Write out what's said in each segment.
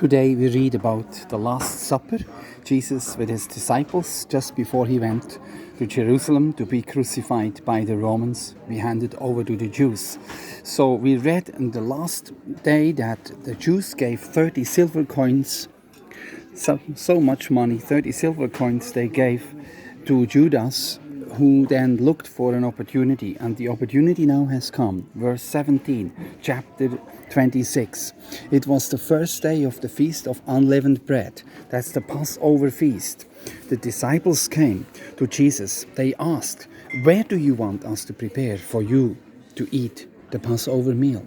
Today we read about the Last Supper, Jesus with his disciples just before he went to Jerusalem to be crucified by the Romans, be handed over to the Jews. So we read in the last day that the Jews gave 30 silver coins, so much money, 30 silver coins they gave to Judas, who then looked for an opportunity, and the opportunity now has come. Verse 17, chapter 26. It was the first day of the Feast of Unleavened Bread. That's the Passover feast. The disciples came to Jesus. They asked, "Where do you want us to prepare for you to eat the Passover meal?"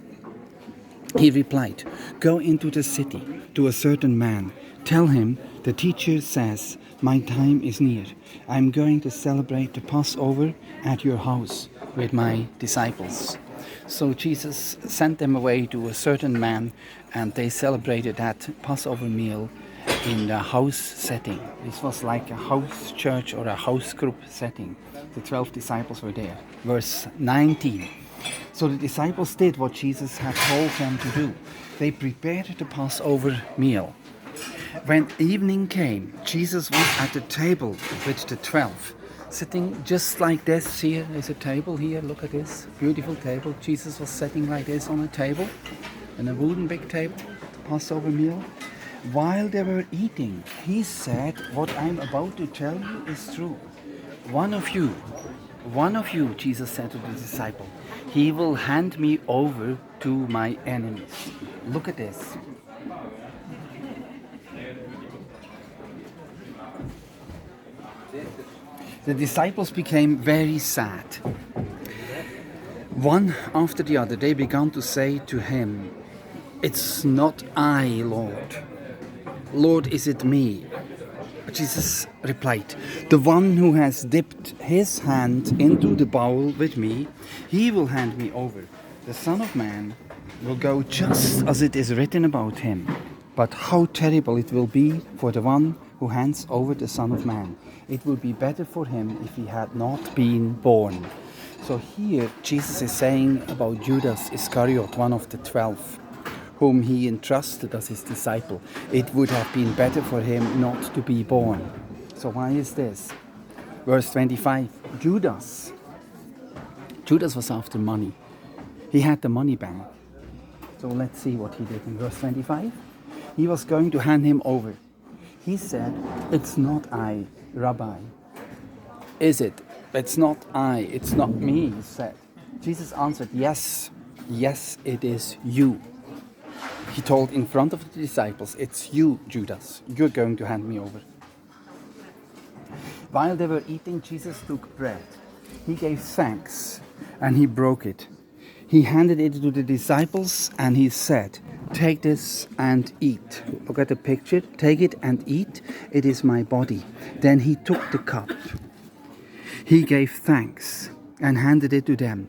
He replied, "Go into the city to a certain man. Tell him, the teacher says, my time is near. I'm going to celebrate the Passover at your house with my disciples." So Jesus sent them away to a certain man, and they celebrated that Passover meal in a house setting. This was like a house church or a house group setting. The 12 disciples were there. Verse 19. So the disciples did what Jesus had told them to do. They prepared the Passover meal. When evening came, Jesus was at the table with the 12, sitting just like this. Here is a table here, look at this, beautiful table. Jesus was sitting like this on a table, on a wooden big table, the Passover meal. While they were eating, he said, "What I'm about to tell you is true. One of you, Jesus said to the disciple, he will hand me over to my enemies." Look at this. The disciples became very sad. One after the other, they began to say to him, "It's not I, Lord. Lord, is it me?" Jesus replied, "The one who has dipped his hand into the bowl with me, he will hand me over. The Son of Man will go just as it is written about him. But how terrible it will be for the one who hands over the Son of Man. It would be better for him if he had not been born." So here Jesus is saying about Judas Iscariot, one of the 12, whom he entrusted as his disciple. It would have been better for him not to be born. So why is this? Verse 25, Judas was after money. He had the money bank. So let's see what he did in verse 25. He was going to hand him over. He said, "It's not I, Rabbi." Is it? It's not I, it's not me, he said. Jesus answered, yes, it is you. He told in front of the disciples, "It's you, Judas. You're going to hand me over." While they were eating, Jesus took bread. He gave thanks and he broke it. He handed it to the disciples and he said, "Take this and eat." Look at the picture. "Take it and eat. It is my body." Then he took the cup. He gave thanks and handed it to them.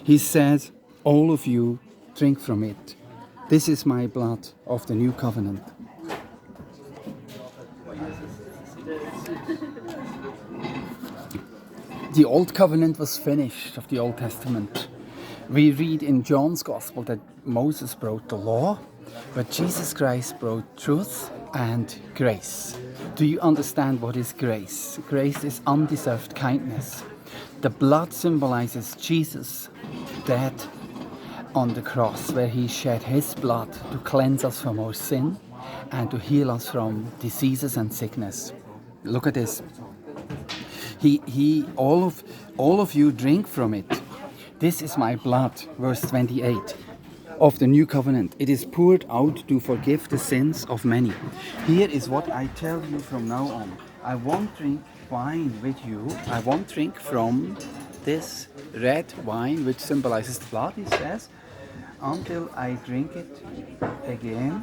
He said, "All of you drink from it. This is my blood of the new covenant." The old covenant was finished of the Old Testament. We read in John's Gospel that Moses brought the law, but Jesus Christ brought truth and grace. Do you understand what is grace? Grace is undeserved kindness. The blood symbolizes Jesus' death on the cross, where he shed his blood to cleanse us from our sin and to heal us from diseases and sickness. Look at this. All of you drink from it. This is my blood, verse 28, of the new covenant. It is poured out to forgive the sins of many. Here is what I tell you from now on. I won't drink wine with you. I won't drink from this red wine, which symbolizes the blood, he says, until I drink it again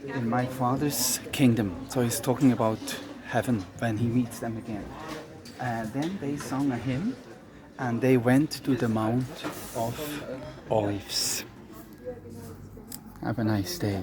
in my Father's kingdom. So he's talking about heaven when he meets them again. Then they sung a hymn and they went to the Mount of Olives. Have a nice day.